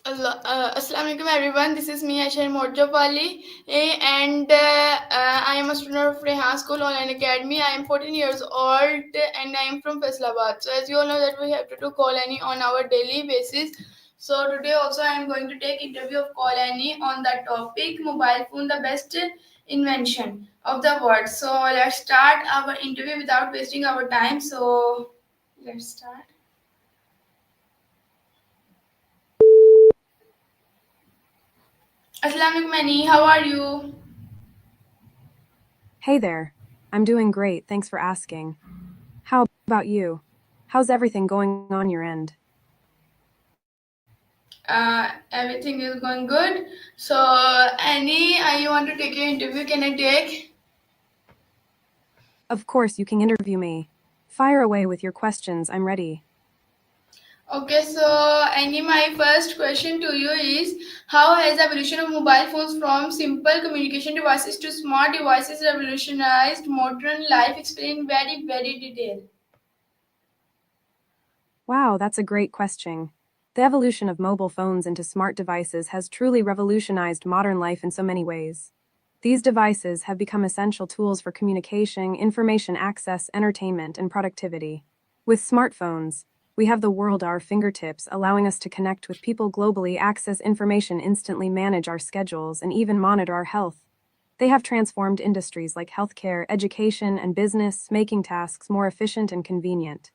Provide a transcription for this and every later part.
Assalamu alaikum everyone. This is me Aisha Morjapali, and I am a student of Rehan School Online Academy. I am 14 years old and I am from Faisalabad. So as you all know that we have to do call any on our daily basis. So today also I am going to take interview of call any on the topic mobile phone, the best invention of the world. So let's start our interview without wasting our time. So let's start. Assalamu alaikum Annie, how are you? Hey there. I'm doing great, thanks for asking. How about you? How's everything going on your end? Everything is going good. So, Annie, you want to take your interview? Can I take? Of course, you can interview me. Fire away with your questions, I'm ready. Okay, so Annie, my first question to you is: how has the evolution of mobile phones from simple communication devices to smart devices revolutionized modern life? Explain very detail. Wow, that's a great question. The evolution of mobile phones into smart devices has truly revolutionized modern life in so many ways. These devices have become essential tools for communication, information access, entertainment, and productivity. With smartphones, we have the world at our fingertips, allowing us to connect with people globally, access information instantly, manage our schedules, and even monitor our health. They have transformed industries like healthcare, education, and business, making tasks more efficient and convenient.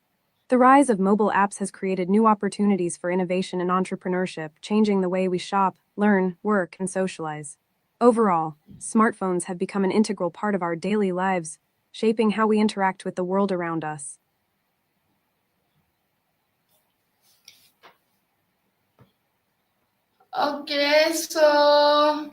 The rise of mobile apps has created new opportunities for innovation and entrepreneurship, changing the way we shop, learn, work, and socialize. Overall, smartphones have become an integral part of our daily lives, shaping how we interact with the world around us. Okay, so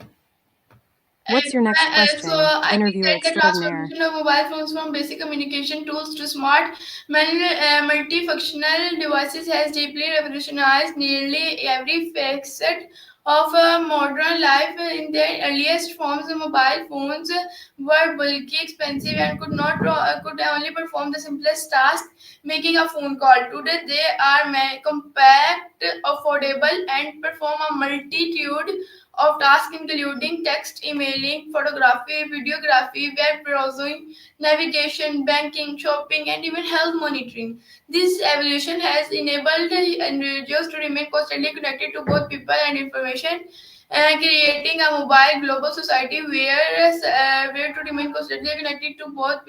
What's your next So question, I think interviewer that the extraordinaire? transformation of mobile phones from basic communication tools to smart, multifunctional devices has deeply revolutionized nearly every facet of modern life. In their earliest forms, the mobile phones were bulky, expensive, and could only perform the simplest task, making a phone call. Today, they are compact, affordable, and perform a multitude of tasks including text, emailing, photography, videography, web browsing, navigation, banking, shopping, and even health monitoring. This evolution has enabled individuals to remain constantly connected to both people and information, creating a mobile global society where to remain constantly connected to both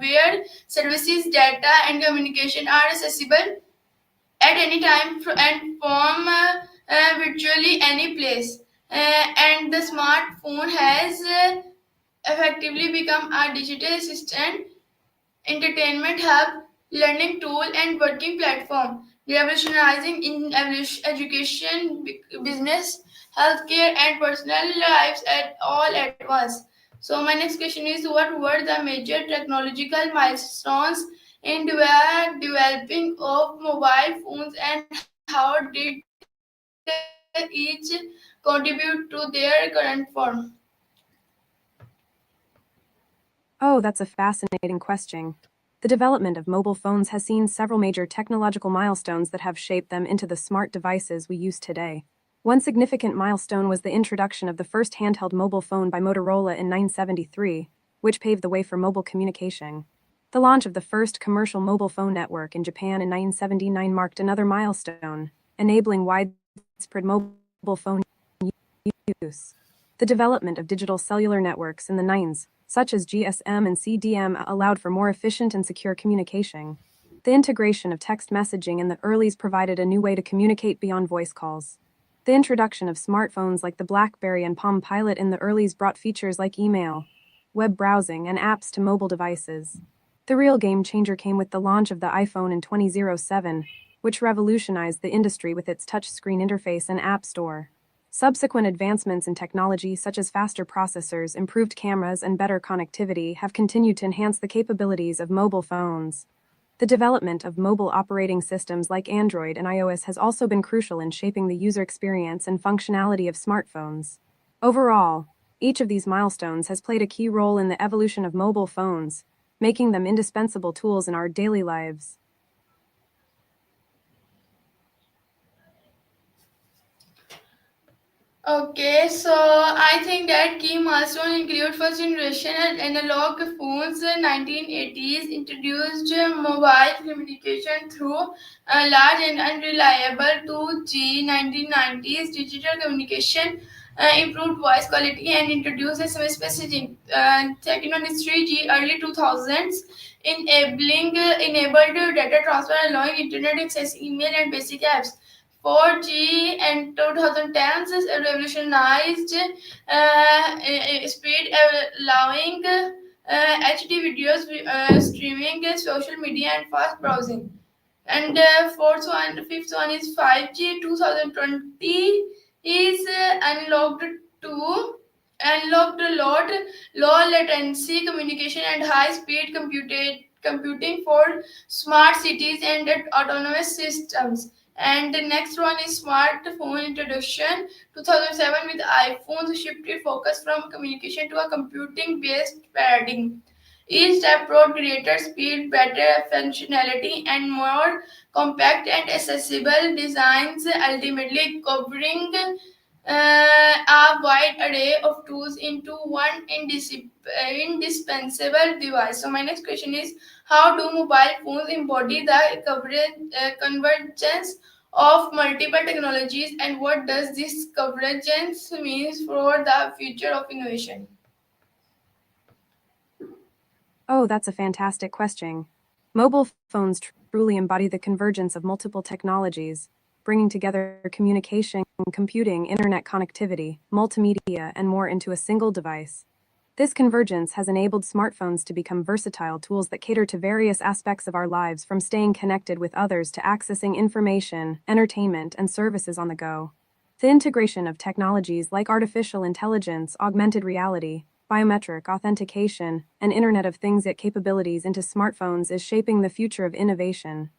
where services, data, and communication are accessible at any time and from virtually any place. And the smartphone has effectively become a digital assistant, entertainment hub, learning tool, and working platform, revolutionizing in education, business, healthcare, and personal lives at all at once. So my next question is: what were the major technological milestones in developing of mobile phones, and how did each contribute to their current form? Oh, that's a fascinating question. The development of mobile phones has seen several major technological milestones that have shaped them into the smart devices we use today. One significant milestone was the introduction of the first handheld mobile phone by Motorola in 1973, which paved the way for mobile communication. The launch of the first commercial mobile phone network in Japan in 1979 marked another milestone, enabling widespread mobile phone use. The development of digital cellular networks in the 90s, such as GSM and CDM, allowed for more efficient and secure communication. The integration of text messaging in the earlies provided a new way to communicate beyond voice calls. The introduction of smartphones like the BlackBerry and Palm Pilot in the earlies brought features like email, web browsing, and apps to mobile devices. The real game changer came with the launch of the iPhone in 2007, which revolutionized the industry with its touchscreen interface and app store. Subsequent advancements in technology such as faster processors, improved cameras, and better connectivity have continued to enhance the capabilities of mobile phones. The development of mobile operating systems like Android and iOS has also been crucial in shaping the user experience and functionality of smartphones. Overall, each of these milestones has played a key role in the evolution of mobile phones, making them indispensable tools in our daily lives. Okay, so I think that key milestones include first generation analog phones, 1980s, introduced mobile communication through large and unreliable 2G, 1990s, digital communication, improved voice quality and introduced SMS messaging. Second one is 3G, early 2000s, enabled data transfer, allowing internet access, email and basic apps. 4G and 2010s revolutionized speed, allowing HD videos, streaming, social media, and fast browsing. And fifth one is 5G 2020 is unlocked a lot low latency communication and high speed computing for smart cities and autonomous systems. And the next one is smartphone introduction 2007 with iPhones shifted focus from communication to a computing based paradigm. Each step brought greater speed, better functionality, and more compact and accessible designs, ultimately covering a wide array of tools into one indispensable device. So, my next question is: how do mobile phones embody the convergence of multiple technologies, and what does this convergence mean for the future of innovation? Oh, that's a fantastic question. Mobile phones truly embody the convergence of multiple technologies, bringing together communication, computing, internet connectivity, multimedia, and more into a single device. This convergence has enabled smartphones to become versatile tools that cater to various aspects of our lives, from staying connected with others to accessing information, entertainment, and services on the go. The integration of technologies like artificial intelligence, augmented reality, biometric authentication, and Internet of Things capabilities into smartphones is shaping the future of innovation.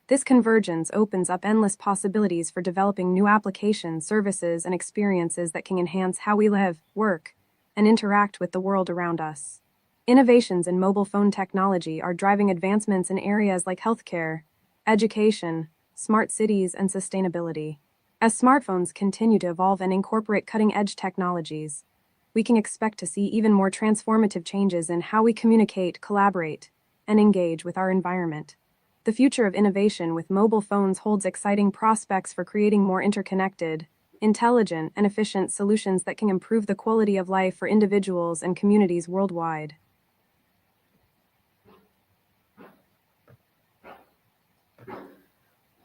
This convergence opens up endless possibilities for developing new applications, services, and experiences that can enhance how we live, work, and interact with the world around us. Innovations in mobile phone technology are driving advancements in areas like healthcare, education, smart cities, and sustainability. As smartphones continue to evolve and incorporate cutting-edge technologies, we can expect to see even more transformative changes in how we communicate, collaborate, and engage with our environment. The future of innovation with mobile phones holds exciting prospects for creating more interconnected, intelligent, and efficient solutions that can improve the quality of life for individuals and communities worldwide.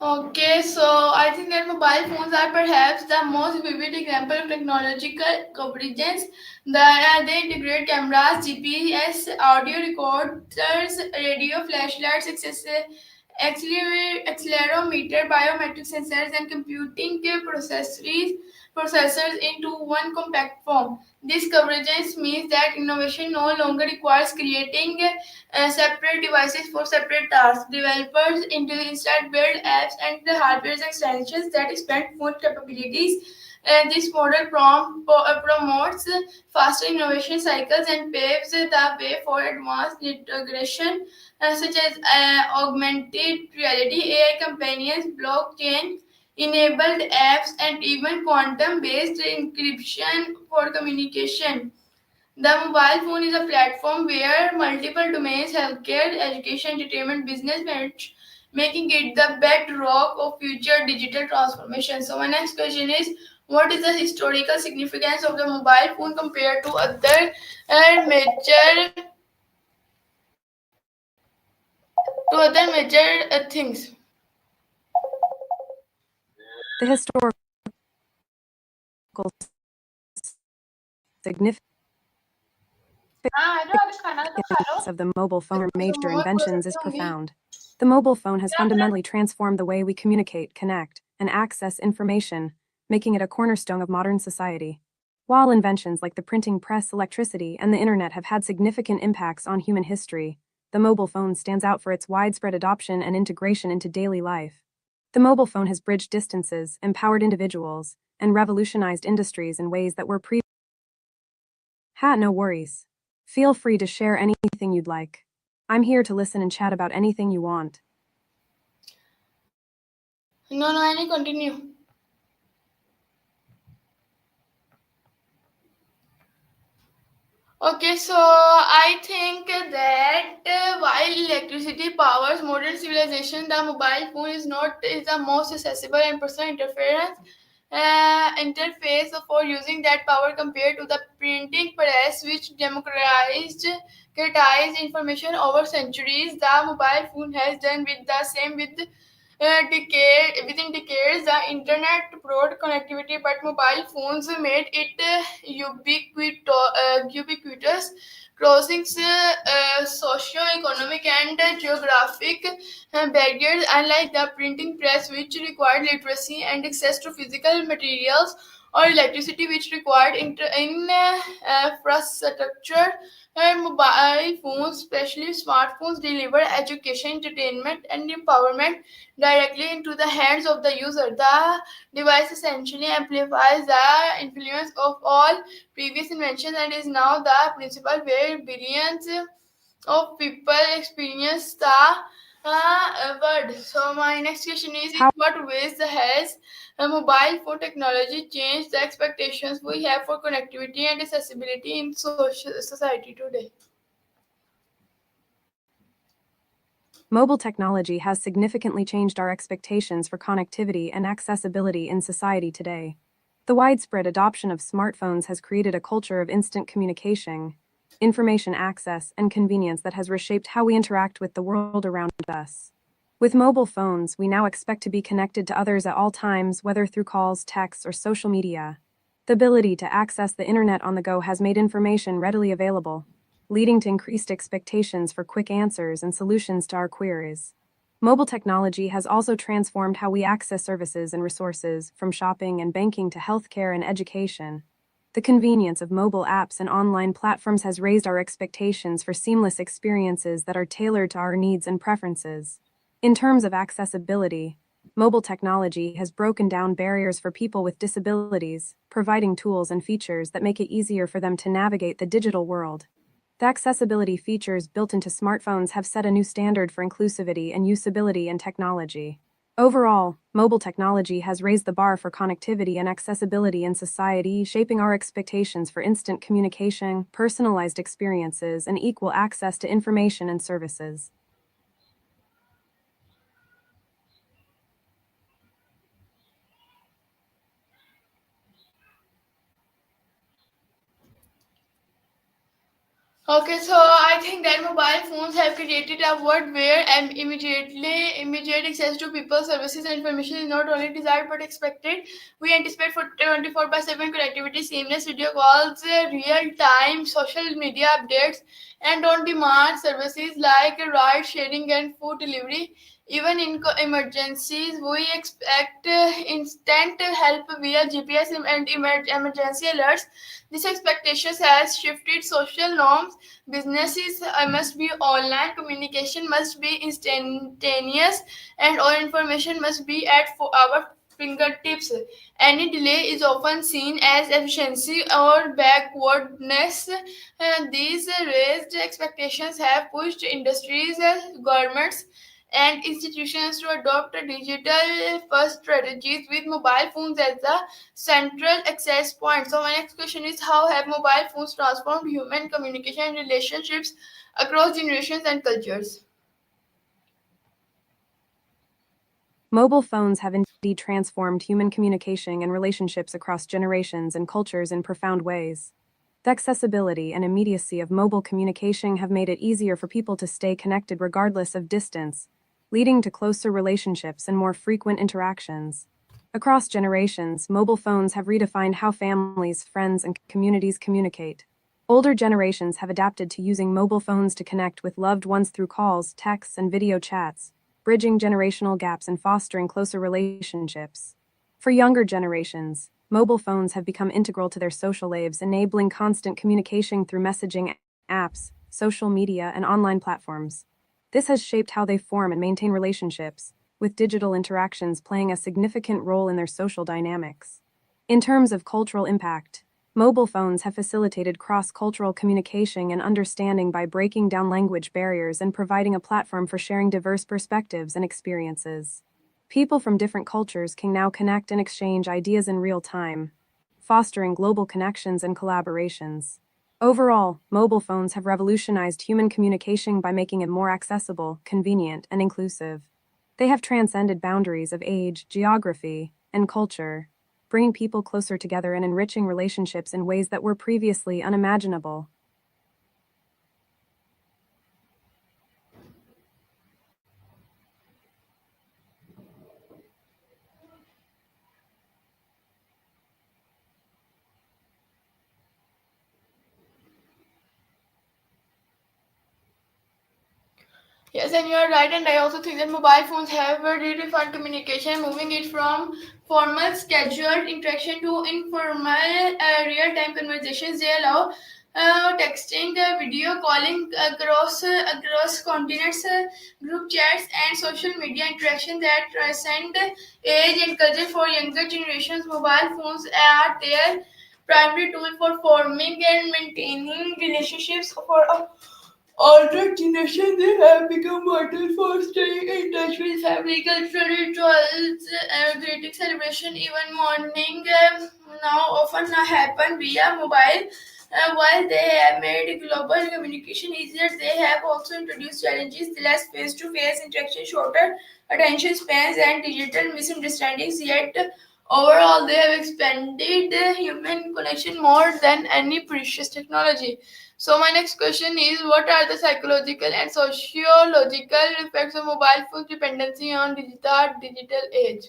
Okay, so I think that mobile phones are perhaps the most vivid example of technological convergence. They integrate cameras, GPS, audio recorders, radio, flashlights, accelerometer, biometric sensors, and computing processors into one compact form. This convergence means that innovation no longer requires creating separate devices for separate tasks. Developers instead build apps and the hardware extensions that expand phone capabilities. This model promotes faster innovation cycles and paves the way for advanced integration such as augmented reality, AI companions, blockchain enabled apps, and even quantum based encryption for communication. The mobile phone is a platform where multiple domains, healthcare, education, entertainment, business merge, making it the bedrock of future digital transformation. So, my next question is: what is the historical significance of the mobile phone compared to other major things? The historical significance of the mobile phone or major inventions is profound. The mobile phone has fundamentally transformed the way we communicate, connect, and access information, making it a cornerstone of modern society. While inventions like the printing press, electricity, and the internet have had significant impacts on human history, the mobile phone stands out for its widespread adoption and integration into daily life. The mobile phone has bridged distances, empowered individuals, and revolutionized industries in ways that were no worries. Feel free to share anything you'd like. I'm here to listen and chat about anything you want. No, any continue. Okay, so I think that while electricity powers modern civilization, the mobile phone is the most accessible and personal interface for using that power compared to the printing press, which democratized information over centuries. The mobile phone has done with the same within decades. The internet brought connectivity, but mobile phones made it ubiquitous, crossing socio-economic and geographic barriers. Unlike the printing press, which required literacy and access to physical materials, or electricity, which required infrastructure, and mobile phones, especially smartphones, deliver education, entertainment, and empowerment directly into the hands of the user. The device essentially amplifies the influence of all previous inventions and is now the principal way billions of people experience the word. So my next question is: in How what ways has mobile phone technology changed the expectations we have for connectivity and accessibility in society today? Mobile technology has significantly changed our expectations for connectivity and accessibility in society today. The widespread adoption of smartphones has created a culture of instant communication, information access, and convenience that has reshaped how we interact with the world around us. With mobile phones, we now expect to be connected to others at all times, whether through calls, texts, or social media. The ability to access the internet on the go has made information readily available, leading to increased expectations for quick answers and solutions to our queries. Mobile technology has also transformed how we access services and resources, from shopping and banking to healthcare and education. The convenience of mobile apps and online platforms has raised our expectations for seamless experiences that are tailored to our needs and preferences. In terms of accessibility, mobile technology has broken down barriers for people with disabilities, providing tools and features that make it easier for them to navigate the digital world. The accessibility features built into smartphones have set a new standard for inclusivity and usability in technology. Overall, mobile technology has raised the bar for connectivity and accessibility in society, shaping our expectations for instant communication, personalized experiences, and equal access to information and services. Okay, so I think that mobile phones have created a world where immediate access to people, services, and information is not only desired but expected. We anticipate for 24 by 7 connectivity, seamless video calls, real time social media updates, and on demand services like ride sharing and food delivery. Even in emergencies, we expect instant help via GPS and emergency alerts. This expectation has shifted social norms. Businesses must be online, communication must be instantaneous, and all information must be at our fingertips. Any delay is often seen as efficiency or backwardness. These raised expectations have pushed industries, governments, and institutions to adopt digital first strategies with mobile phones as the central access point. So my next question is: how have mobile phones transformed human communication and relationships across generations and cultures? Mobile phones have indeed transformed human communication and relationships across generations and cultures in profound ways. The accessibility and immediacy of mobile communication have made it easier for people to stay connected regardless of distance, leading to closer relationships and more frequent interactions. Across generations, mobile phones have redefined how families, friends, and communities communicate. Older generations have adapted to using mobile phones to connect with loved ones through calls, texts, and video chats, bridging generational gaps and fostering closer relationships. For younger generations, mobile phones have become integral to their social lives, enabling constant communication through messaging apps, social media, and online platforms. This has shaped how they form and maintain relationships, with digital interactions playing a significant role in their social dynamics. In terms of cultural impact, mobile phones have facilitated cross-cultural communication and understanding by breaking down language barriers and providing a platform for sharing diverse perspectives and experiences. People from different cultures can now connect and exchange ideas in real time, fostering global connections and collaborations. Overall, mobile phones have revolutionized human communication by making it more accessible, convenient, and inclusive. They have transcended boundaries of age, geography, and culture, bringing people closer together and enriching relationships in ways that were previously unimaginable. Yes, and you are right, and I also think that mobile phones have redefined communication, moving it from formal, scheduled interaction to informal, real-time conversations. They allow texting, video calling across continents, group chats, and social media interaction that transcend age and culture. For younger generations, mobile phones are their primary tool for forming and maintaining relationships. For older generation, they have become vital for staying in touch with family, cultural rituals, greeting celebration, even mourning now often happen via mobile. While they have made global communication easier, they have also introduced challenges: less face-to-face interaction, shorter attention spans, and digital misunderstandings. Yet, overall, they have expanded human connection more than any previous technology. So my next question is, what are the psychological and sociological effects of mobile phone dependency on digital age?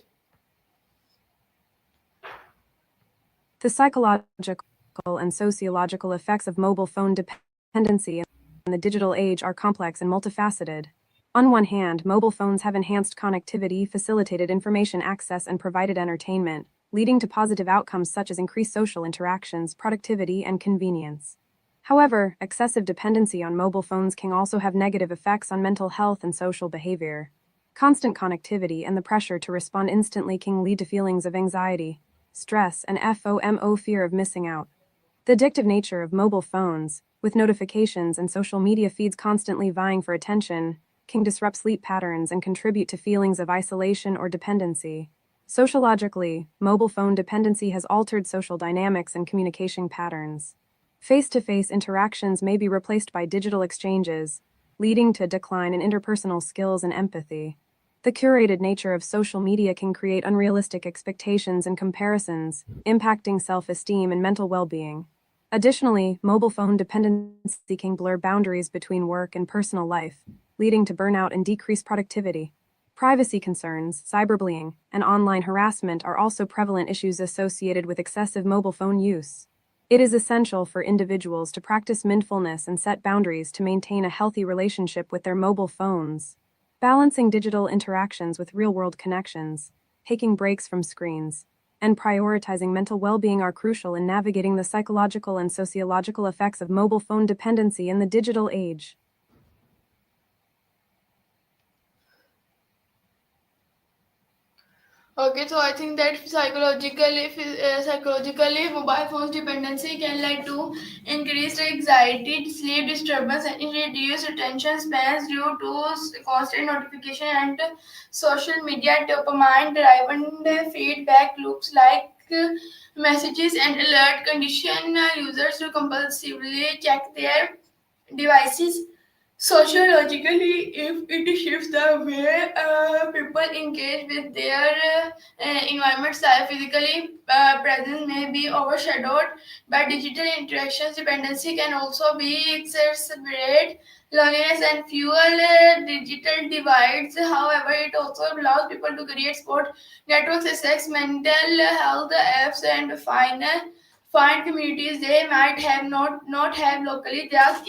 The psychological and sociological effects of mobile phone dependency in the digital age are complex and multifaceted. On one hand, mobile phones have enhanced connectivity, facilitated information access, and provided entertainment, leading to positive outcomes such as increased social interactions, productivity, and convenience. However, excessive dependency on mobile phones can also have negative effects on mental health and social behavior. Constant connectivity and the pressure to respond instantly can lead to feelings of anxiety, stress, and FOMO, fear of missing out. The addictive nature of mobile phones, with notifications and social media feeds constantly vying for attention, can disrupt sleep patterns and contribute to feelings of isolation or dependency. Sociologically, mobile phone dependency has altered social dynamics and communication patterns. Face-to-face interactions may be replaced by digital exchanges, leading to a decline in interpersonal skills and empathy. The curated nature of social media can create unrealistic expectations and comparisons, impacting self-esteem and mental well-being. Additionally, mobile phone dependency can blur boundaries between work and personal life, leading to burnout and decreased productivity. Privacy concerns, cyberbullying, and online harassment are also prevalent issues associated with excessive mobile phone use. It is essential for individuals to practice mindfulness and set boundaries to maintain a healthy relationship with their mobile phones. Balancing digital interactions with real-world connections, taking breaks from screens, and prioritizing mental well-being are crucial in navigating the psychological and sociological effects of mobile phone dependency in the digital age. Okay, so I think that psychologically, mobile phones dependency can lead to increased anxiety, sleep disturbance, and reduced attention spans due to constant notification and social media dopamine-driven feedback loops like messages and alert condition users to compulsively check their devices. Sociologically, if it shifts the way people engage with their environment, physically presence may be overshadowed by digital interactions. Dependency can also be exacerbate loneliness and fuel digital divides. However, it also allows people to create support networks, access mental health apps, and find communities they might have not have locally. The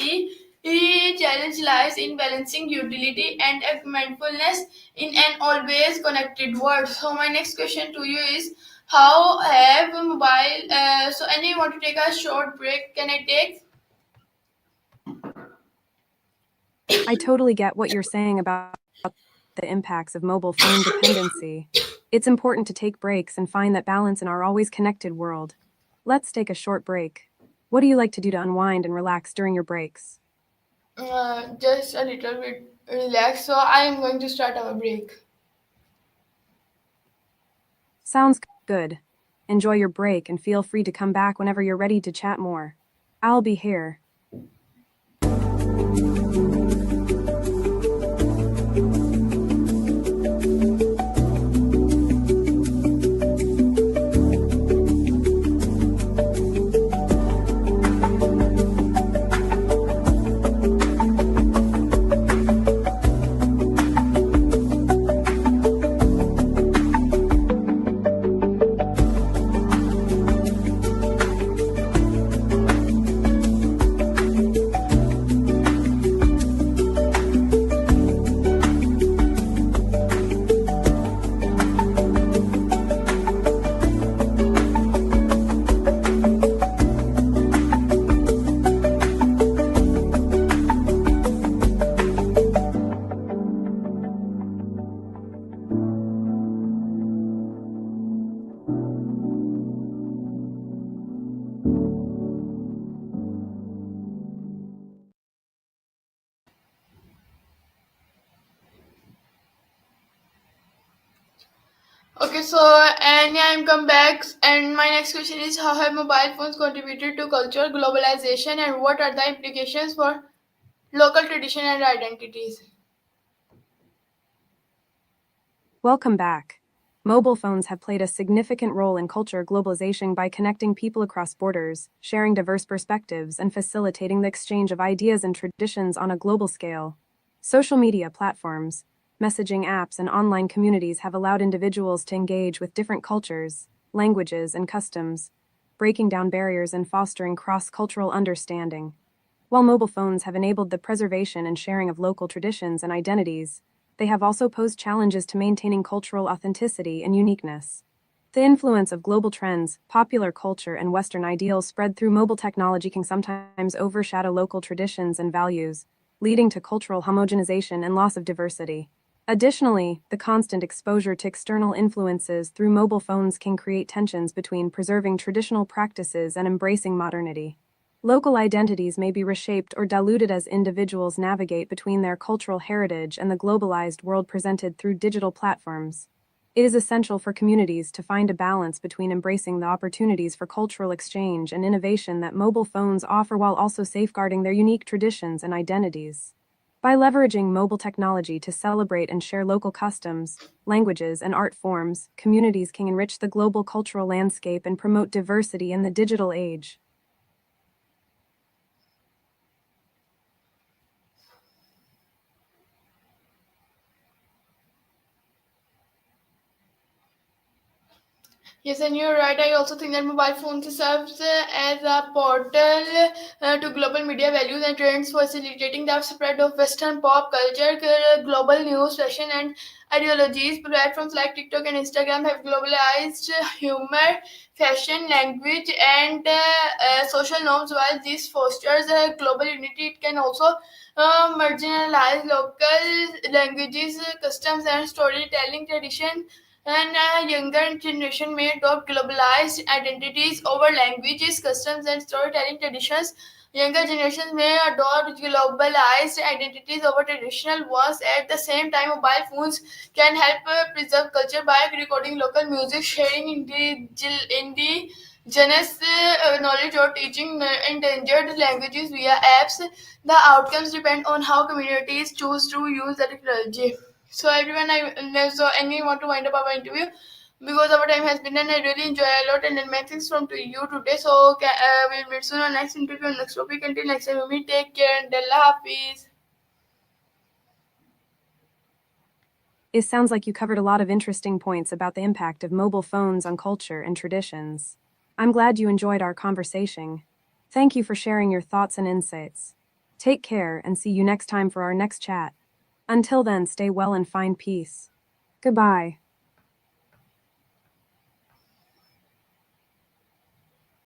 key challenge lies in balancing utility and mindfulness in an always connected world. So my next question to you is, how have mobile? So any want to take a short break? Can I take? I totally get what you're saying about the impacts of mobile phone dependency. It's important to take breaks and find that balance in our always connected world. Let's take a short break. What do you like to do to unwind and relax during your breaks? Just a little bit relaxed. So I am going to start our break. Sounds good. Enjoy your break and feel free to come back whenever you're ready to chat more. I'll be here. Okay, so and yeah, I'm come back, and my next question is: how have mobile phones contributed to culture globalization, and what are the implications for local tradition and identities? Welcome back. Mobile phones have played a significant role in culture globalization by connecting people across borders, sharing diverse perspectives, and facilitating the exchange of ideas and traditions on a global scale. Social media platforms, messaging apps, and online communities have allowed individuals to engage with different cultures, languages, and customs, breaking down barriers and fostering cross cultural understanding. While mobile phones have enabled the preservation and sharing of local traditions and identities, they have also posed challenges to maintaining cultural authenticity and uniqueness. The influence of global trends, popular culture, and Western ideals spread through mobile technology can sometimes overshadow local traditions and values, leading to cultural homogenization and loss of diversity. Additionally, the constant exposure to external influences through mobile phones can create tensions between preserving traditional practices and embracing modernity. Local identities may be reshaped or diluted as individuals navigate between their cultural heritage and the globalized world presented through digital platforms. It is essential for communities to find a balance between embracing the opportunities for cultural exchange and innovation that mobile phones offer while also safeguarding their unique traditions and identities. By leveraging mobile technology to celebrate and share local customs, languages, and art forms, communities can enrich the global cultural landscape and promote diversity in the digital age. Yes, and you're right. I also think that mobile phones serves as a portal to global media values and trends, facilitating the spread of Western pop culture, global news, fashion, and ideologies. Platforms like TikTok and Instagram have globalized humor, fashion, language, and social norms. While this fosters global unity, it can also marginalize local languages, customs, and storytelling tradition, and younger generation may adopt globalized identities over languages, customs, and storytelling traditions. Younger generations may adopt globalized identities over traditional ones. At the same time, mobile phones can help preserve culture by recording local music, sharing indigenous knowledge, or teaching endangered languages via apps. The outcomes depend on how communities choose to use the technology. So everyone, any want to wind up our interview because our time has been and I really enjoy a lot and then thanks from to you today. So we'll meet soon on next interview on next topic. Until next time, we take care and Allah Hafiz. It sounds like you covered a lot of interesting points about the impact of mobile phones on culture and traditions. I'm glad you enjoyed our conversation. Thank you for sharing your thoughts and insights. Take care and see you next time for our next chat. Until then, stay well and find peace. Goodbye.